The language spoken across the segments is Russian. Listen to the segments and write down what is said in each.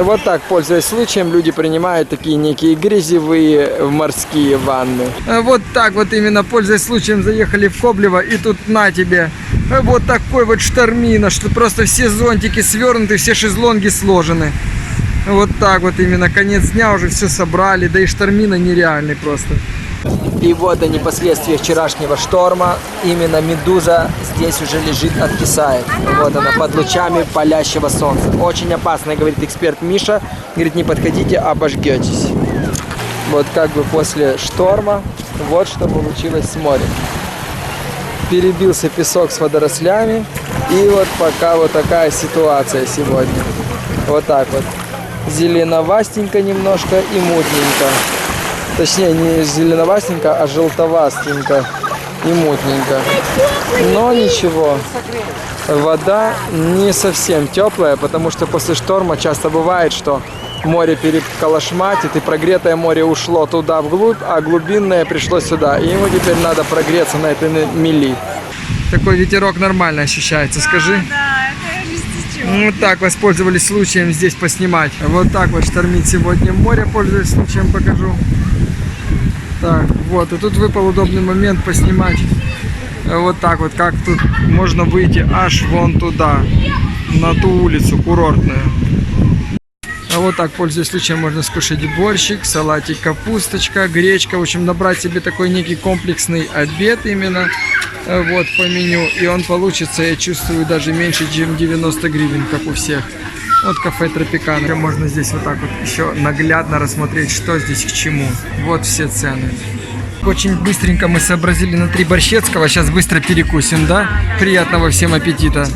Вот так, пользуясь случаем, люди принимают такие некие грязевые морские ванны. Вот так вот именно, пользуясь случаем, заехали в Коблево, и тут на тебе вот такой вот штормина, что просто все зонтики свернуты, все шезлонги сложены. Вот так вот именно, конец дня, уже все собрали, да и штормина нереальный просто. И вот они последствия вчерашнего шторма. Именно медуза здесь уже лежит, откисает. Вот она, под лучами палящего солнца. Очень опасно, говорит эксперт Миша. Говорит, не подходите, обожгетесь. Вот как бы после шторма, вот что получилось с морем. Перебился песок с водорослями. И вот пока вот такая ситуация сегодня. Вот так вот. Зеленовастенько немножко и мутненько. Точнее, не зеленовастенько, а желтовастенько и мутненько. Но ничего, вода не совсем теплая, потому что после шторма часто бывает, что море переколошматит, и прогретое море ушло туда вглубь, а глубинное пришло сюда. И ему теперь надо прогреться на этой мели. Такой ветерок нормально ощущается, скажи. Вот так воспользовались случаем здесь поснимать. Вот так вот штормит сегодня море, пользуясь случаем, покажу. Так, вот, и тут выпал удобный момент поснимать вот так вот, как тут можно выйти аж вон туда, на ту улицу курортную. А вот так, пользуясь случаем, можно скушать борщик, салатик, капусточка, гречка. В общем, набрать себе такой некий комплексный обед именно вот по меню. И он получится, я чувствую, даже меньше, чем 90 гривен, как у всех. Вот кафе Тропикана. Можно здесь вот так вот еще наглядно рассмотреть, что здесь к чему. Вот все цены. Очень быстренько мы сообразили на 3 борщецкого. Сейчас быстро перекусим, да? Приятного всем аппетита.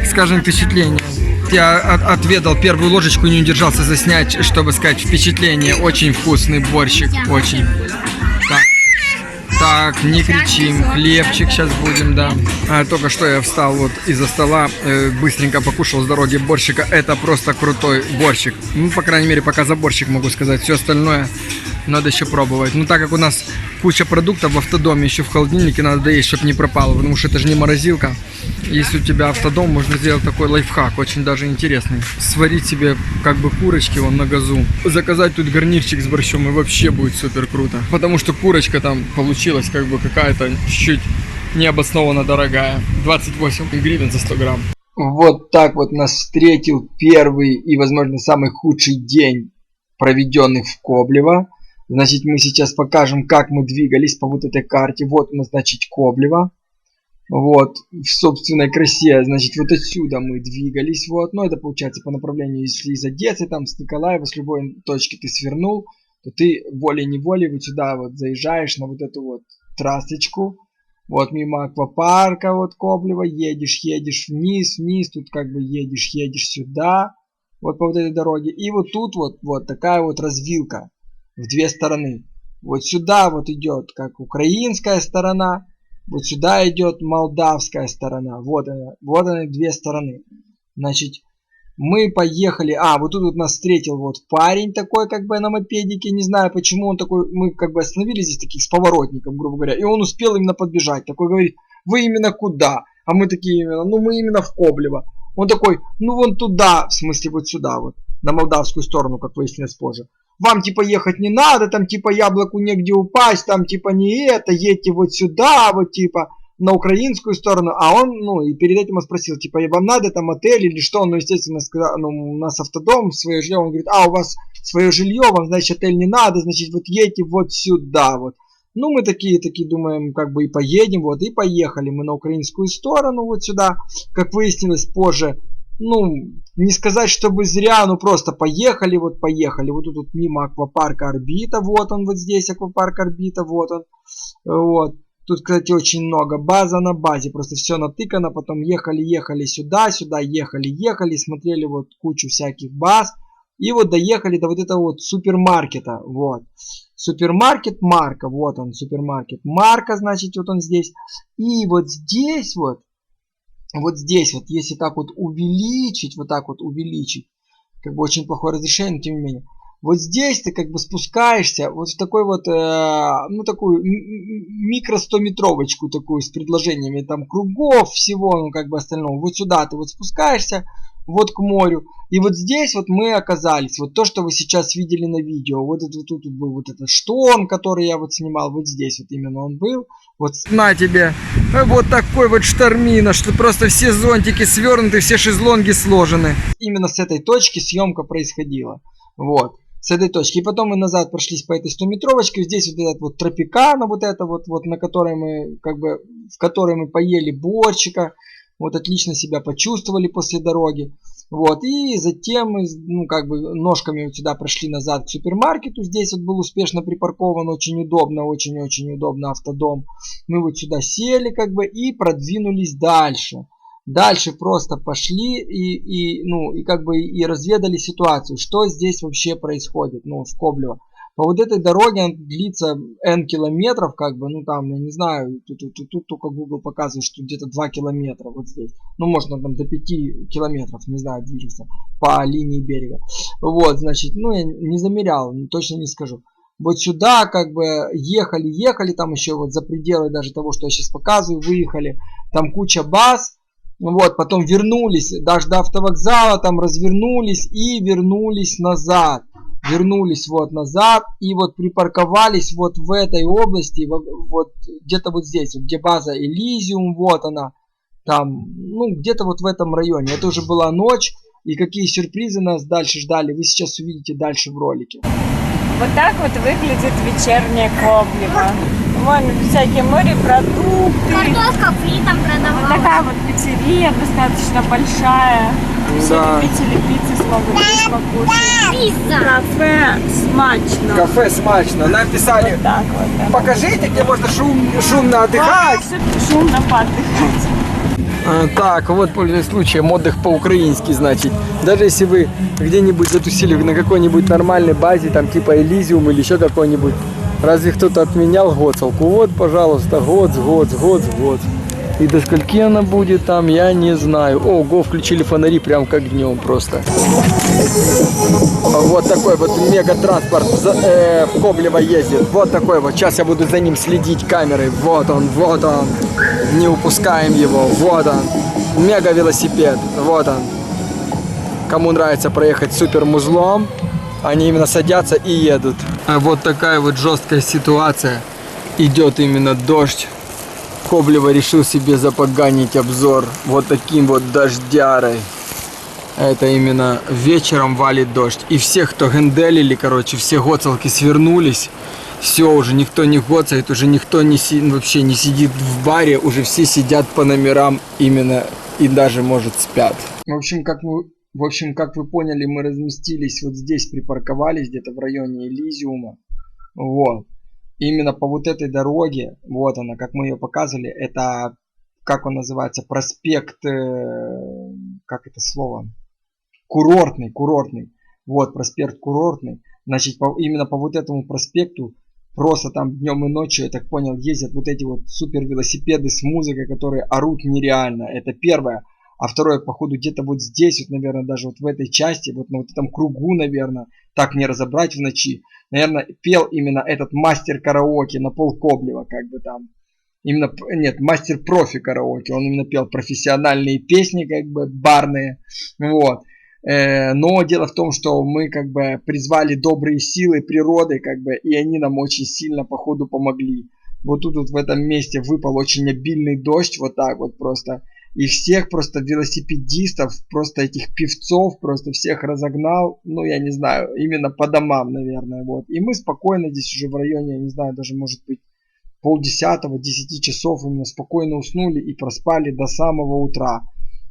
Скажем, впечатление. Я отведал первую ложечку, не удержался заснять, чтобы сказать впечатление. Очень вкусный борщик, очень. Так, не кричим. Хлебчик сейчас будем, да. Только что я встал вот из-за стола, быстренько покушал с дороги борщика. Это просто крутой борщик. Ну, по крайней мере, пока за борщик могу сказать. Все остальное надо еще пробовать. Ну, так как у нас куча продуктов в автодоме, еще в холодильнике надо доесть, чтобы не пропало. Потому что это же не морозилка. Если у тебя автодом, можно сделать такой лайфхак, очень даже интересный. Сварить себе как бы курочки вон на газу. Заказать тут гарнирчик с борщом, и вообще будет супер круто. Потому что курочка там получилась как бы какая-то чуть-чуть необоснованно дорогая. 28 гривен за 100 грамм. Вот так вот нас встретил первый и, возможно, самый худший день, проведенный в Коблево. Значит, мы сейчас покажем, как мы двигались по вот этой карте. Вот у нас, значит, Коблево. Вот, в собственной красе, значит, вот отсюда мы двигались, вот, но это получается по направлению, если из Одессы, там, с Николаева, с любой точки ты свернул, то ты волей-неволей вот сюда вот заезжаешь на вот эту вот трассочку, вот, мимо аквапарка, вот, Коблево, едешь вниз, тут как бы едешь сюда, вот по вот этой дороге, и вот тут вот такая вот развилка в 2 стороны, вот сюда вот идет как украинская сторона, вот сюда идет молдавская сторона. Вот она 2 стороны. Значит, мы поехали. Вот тут вот нас встретил вот парень такой, как бы на мопедике. Не знаю, почему он такой. Мы как бы остановились здесь таких с поворотником, грубо говоря. И он успел именно подбежать. Такой говорит, вы именно куда? А мы такие именно, ну мы именно в Коблево. Он такой, ну вон туда, в смысле вот сюда вот. На молдавскую сторону, как выяснилось позже. Вам типа ехать не надо, там типа яблоку негде упасть, там типа не это, едьте вот сюда, вот типа на украинскую сторону. А он, ну и перед этим он спросил, типа, вам надо там отель или что? Ну, естественно, сказал, ну, у нас автодом, свое жилье. Он говорит, у вас свое жилье, вам, значит, отель не надо, значит, вот едьте вот сюда, вот. Ну, мы такие думаем, как бы и поедем, вот, и поехали мы на украинскую сторону, вот сюда. Как выяснилось позже, ну, не сказать, чтобы зря, ну просто поехали. Вот тут мимо аквапарка Орбита, вот он вот здесь аквапарк Орбита, вот он, вот. Тут, кстати, очень много, база на базе, просто все натыкано, потом ехали сюда, ехали, смотрели вот кучу всяких баз, и вот доехали до вот этого вот супермаркета, вот. Супермаркет Марка, вот он, супермаркет Марка, значит, вот он здесь, и вот здесь вот, если так вот увеличить, как бы очень плохое разрешение, но тем не менее, вот здесь ты как бы спускаешься вот в такой вот, ну такую микро 100-метровочку такую с предложениями там кругов всего, ну как бы остального, вот сюда ты вот спускаешься, вот к морю. И вот здесь вот мы оказались, вот то, что вы сейчас видели на видео, вот это, тут был вот этот штон, который я вот снимал, вот здесь вот именно он был. Вот на тебе, вот такой вот штормина, что просто все зонтики свернуты, все шезлонги сложены. Именно с этой точки съемка происходила, вот. С этой точки. И потом мы назад прошлись по этой 100-метровочке. Здесь вот этот вот тропикана, вот это вот, на которой мы, как бы, в которой мы поели борщика. Вот отлично себя почувствовали после дороги. Вот. И затем мы, ну, как бы, ножками вот сюда прошли назад к супермаркету. Здесь вот был успешно припаркован, очень удобно, очень-очень удобно автодом. Мы вот сюда сели, как бы, и продвинулись дальше. Дальше просто пошли и как бы и разведали ситуацию, что здесь вообще происходит, ну, в Коблево. По вот этой дороге она длится N километров, как бы, ну, там, я не знаю, тут только Google показывает, что где-то 2 километра вот здесь. Ну, можно там до 5 километров, не знаю, движется по линии берега. Вот, значит, ну, я не замерял, точно не скажу. Вот сюда, как бы, ехали, там еще вот за пределы даже того, что я сейчас показываю, выехали. Там куча баз. Вот, потом вернулись, даже до автовокзала, там развернулись и вернулись назад. Вернулись вот назад и вот припарковались вот в этой области, вот где-то вот здесь, вот, где база Элизиум, вот она, там, ну, где-то вот в этом районе. Это уже была ночь, и какие сюрпризы нас дальше ждали, вы сейчас увидите дальше в ролике. Вот так вот выглядит вечернее Коблево. Вон всякие морепродукты. Картошка фри там продавалась. Вот такая вот пиццерия достаточно большая. Все Да. любители пиццы смогут здесь покушать. Пицца. Кафе смачно. Кафе смачно. Написали, Вот так вот. Да. покажите, где можно шумно отдыхать. Шумно поотдыхать. Так, вот, пользуясь случаем, отдых по-украински, значит. Даже если вы где-нибудь затусили на какой-нибудь нормальной базе, там типа Элизиум или еще какой-нибудь, разве кто-то отменял гоцалку? Вот, пожалуйста, год. И до скольки она будет там, я не знаю. Ого, включили фонари прям как днем просто. Вот такой вот мегатранспорт в Коблево ездит. Вот такой вот. Сейчас я буду за ним следить камерой. Вот он. Не упускаем его. Вот он. Мега-велосипед. Вот он. Кому нравится проехать супермузлом, они именно садятся и едут. А вот такая вот жесткая ситуация. Идет именно дождь. Коблево решил себе запоганить обзор вот таким вот дождярой. Это именно вечером валит дождь. И все, кто генделили, короче, все гоцалки свернулись. Все, уже никто не гоцает, уже никто вообще не сидит в баре. Уже все сидят по номерам именно и даже, может, спят. В общем, как вы поняли, мы разместились вот здесь, припарковались где-то в районе Элизиума. Вот. Именно по вот этой дороге, вот она, как мы ее показывали, это, как он называется, проспект, как это слово, курортный, вот, проспект Курортный, значит, именно по вот этому проспекту, просто там днем и ночью, я так понял, ездят вот эти вот супер велосипеды с музыкой, которые орут нереально, это первое. А второе, походу, где-то вот здесь, вот, наверное, даже вот в этой части, вот на вот этом кругу, наверное, так не разобрать в ночи. Наверное, пел именно этот мастер караоке на пол Коблева, как бы там. Именно, нет, мастер профи караоке. Он именно пел профессиональные песни, как бы, барные. Вот. Но дело в том, что мы, как бы, призвали добрые силы природы, как бы, и они нам очень сильно, походу, помогли. Вот тут вот в этом месте выпал очень обильный дождь, вот так вот просто. И всех просто велосипедистов, просто этих певцов, просто всех разогнал, ну, я не знаю, именно по домам, наверное, вот. И мы спокойно здесь уже в районе, я не знаю, даже, может быть, 9:30-10 часов именно спокойно уснули и проспали до самого утра.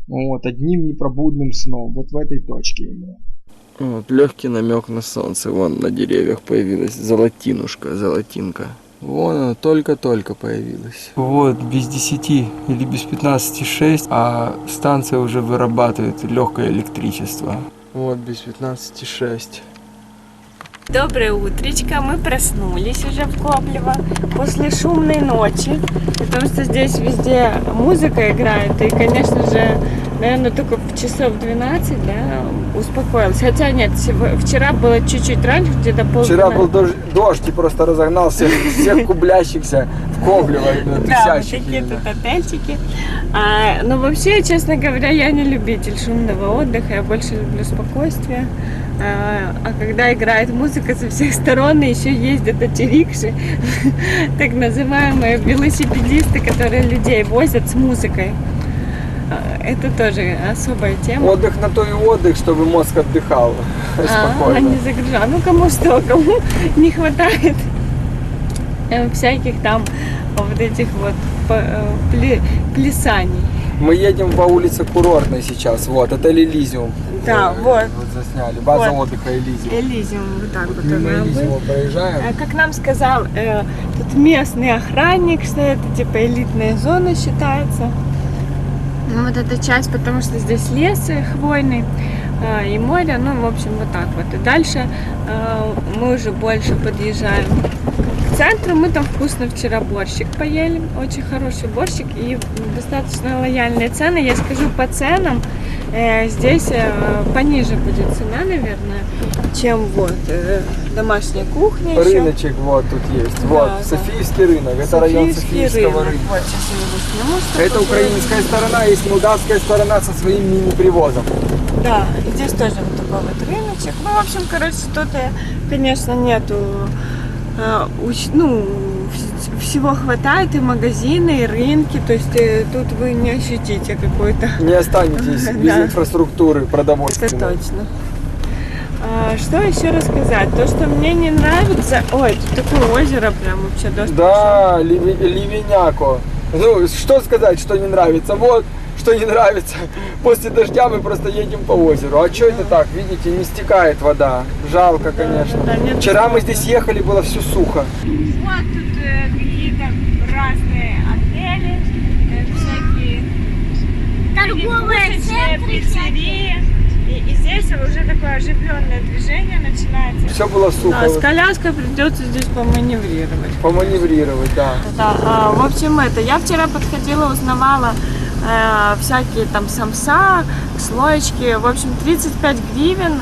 Вот, одним непробудным сном, вот в этой точке именно. Вот, легкий намек на солнце, вон на деревьях появилась золотинка. Вон она только-только появилась. Вот, без 10 или без 15:06, а станция уже вырабатывает легкое электричество. Вот, без 15:06. Доброе утречко, мы проснулись уже в Коблево после шумной ночи, потому что здесь везде музыка играет, и, конечно же, наверное, только в часов 12, да, успокоилась. Хотя нет, вчера было чуть-чуть раньше, где-то полдня. Вчера был дождь и просто разогнал всех кублящихся Коблево, именно Да, вот тусящих такие именно. тут отельчики. Но вообще, честно говоря, я не любитель шумного отдыха, я больше люблю спокойствие. А когда играет музыка со всех сторон, и еще ездят эти рикши, так называемые велосипедисты, которые людей возят с музыкой. Это тоже особая тема. Отдых на то и отдых, чтобы мозг отдыхал А спокойно. не загружал. Ну кому что, кому не хватает всяких там вот этих вот плясаний. Мы едем по улице Курортной сейчас, вот, отель Элизиум. Да, Ой, вот. Вот засняли, база Вот. отдыха Элизиум. Элизиум, вот так вот Мимо она Элизиума будет. проезжаем. Как нам сказал тут местный охранник, что это типа элитная зона считается. Ну, вот эта часть, потому что здесь лес хвойный и море, ну, в общем, вот так вот. И дальше мы уже больше подъезжаем к центру. Мы там вкусно вчера борщик поели, очень хороший борщик и достаточно лояльные цены. Я скажу по ценам, здесь пониже будет цена, наверное, чем вот домашняя кухня еще. Рыночек вот тут есть. Да, Вот, да. Софийский рынок. Это район Софийского рынка. Вот, сейчас я его сниму, чтобы Это было. украинская сторона, есть молдавская сторона со своим мини-привозом. Да, и здесь тоже вот такой вот рыночек. Ну, в общем, короче, тут, конечно, нету, всего хватает, и магазины, и рынки, то есть тут вы не ощутите какой-то. Не останетесь без Да. инфраструктуры Это продовольственной. точно. Что еще рассказать? То, что мне не нравится... Ой, тут такое озеро прям вообще дождь пошел. Да, ливеняко. Ну, что сказать, что не нравится? Вот, что не нравится. После дождя мы просто едем по озеру. А что это так? Видите, не стекает вода. Жалко, конечно. да, нет Вчера мы условия. здесь ехали, было все сухо. Вот тут какие-то разные отели, всякие Торговые перекусочные, центры пиццерии. И здесь уже такое оживленное движение начинается. Все было сухо. Да, с Вот, коляской придется здесь поманеврировать. поманеврировать, да. Да, в общем, я вчера подходила, узнавала всякие там самса, слоечки, в общем, 35 гривен,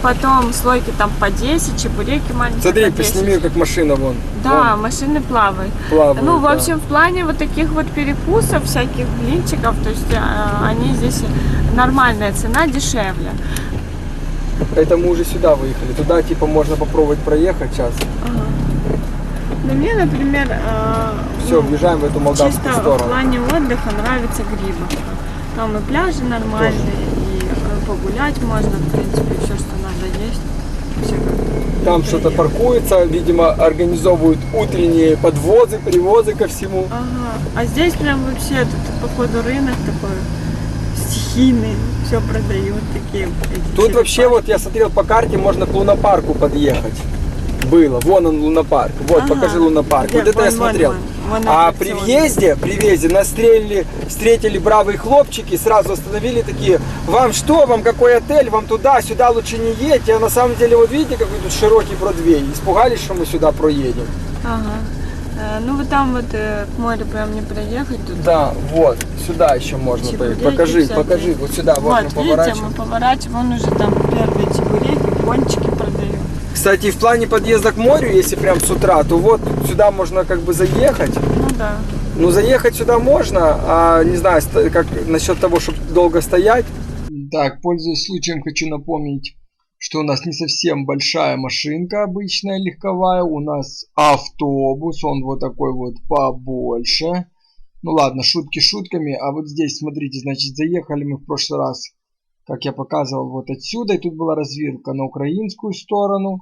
потом слойки там по 10, чебуреки маленькие Смотри, по 10. посними, как машина вон. Да, машины плавают. Плавают, Ну, в да. общем, в плане вот таких вот перекусов, всяких блинчиков, то есть они здесь нормальная цена, дешевле. Это мы уже сюда выехали. Туда, типа, можно попробовать проехать сейчас. Но мне, например, Все, въезжаем в эту молдавскую чисто в сторону. плане отдыха нравится Грибовка. Там и пляжи нормальные, и погулять можно, в принципе, все, что надо есть. Всё как Там что-то паркуется, видимо, организовывают утренние подвозы, привозы ко всему. Ага. А здесь прям вообще тут, походу, рынок такой стихийный, все продают такие. эти Тут вообще, черепахи. вот я смотрел по карте, можно к лунопарку подъехать. Было, вон он лунопарк. Вот, Ага. покажи лунопарк. Где? Вот это я Вон, смотрел. вон А аттракцион. при въезде нас встретили бравые хлопчики, сразу остановили такие: вам что, вам какой отель, вам туда, сюда лучше не едьте. А на самом деле, вот видите, какой тут широкий Бродвей. Испугались, что мы сюда проедем. Ага. Ну вот там вот к морю прям не проехать тут. Да, вот, сюда еще можно Чебуреки поехать. Покажи, всякие. покажи, вот сюда, вот, мы видите, мы поворачиваем. поворачиваем, вон уже там первые чебуреки, пончики продают. Кстати, в плане подъезда к морю, если прям с утра, то вот сюда можно как бы заехать. Ну да. Ну, заехать сюда можно, а не знаю, как насчет того, чтобы долго стоять. Так, пользуясь случаем, хочу напомнить, что у нас не совсем большая машинка обычная легковая, у нас автобус, он вот такой вот побольше. Ну ладно, шутки шутками, а вот здесь, смотрите, значит, заехали мы в прошлый раз, как я показывал, вот отсюда, и тут была развилка на украинскую сторону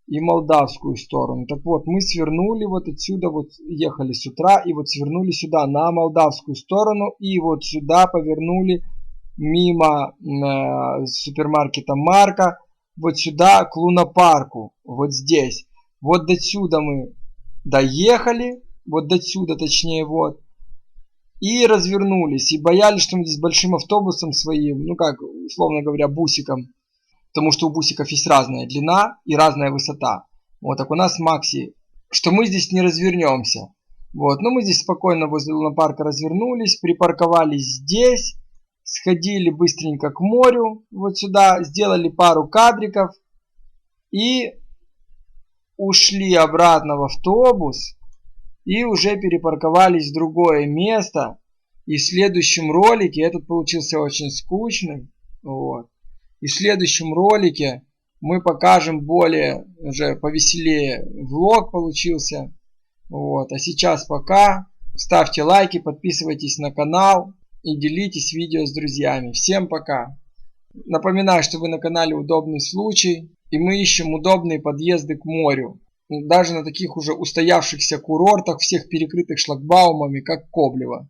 и молдавскую сторону. Так вот, мы свернули вот отсюда, вот ехали с утра, и вот свернули сюда на молдавскую сторону, и вот сюда повернули мимо супермаркета Марка, вот сюда к лунопарку, вот здесь. Вот до сюда мы доехали, вот до сюда точнее, вот. И развернулись, и боялись, что мы здесь большим автобусом своим, ну как, условно говоря, бусиком. Потому что у бусиков есть разная длина и разная высота. Вот, так у нас Макси, что мы здесь не развернемся. Вот, но мы здесь спокойно возле лунопарка развернулись, припарковались здесь. Сходили быстренько к морю, вот сюда, сделали пару кадриков и ушли обратно в автобус. и уже перепарковались в другое место. И в следующем ролике, этот получился очень скучным, вот, и в следующем ролике мы покажем более, уже повеселее влог получился. Вот. А сейчас пока. Ставьте лайки, подписывайтесь на канал и делитесь видео с друзьями. Всем пока. Напоминаю, что вы на канале Удобный случай. И мы ищем удобные подъезды к морю. Даже на таких уже устоявшихся курортах, всех перекрытых шлагбаумами, как Коблево.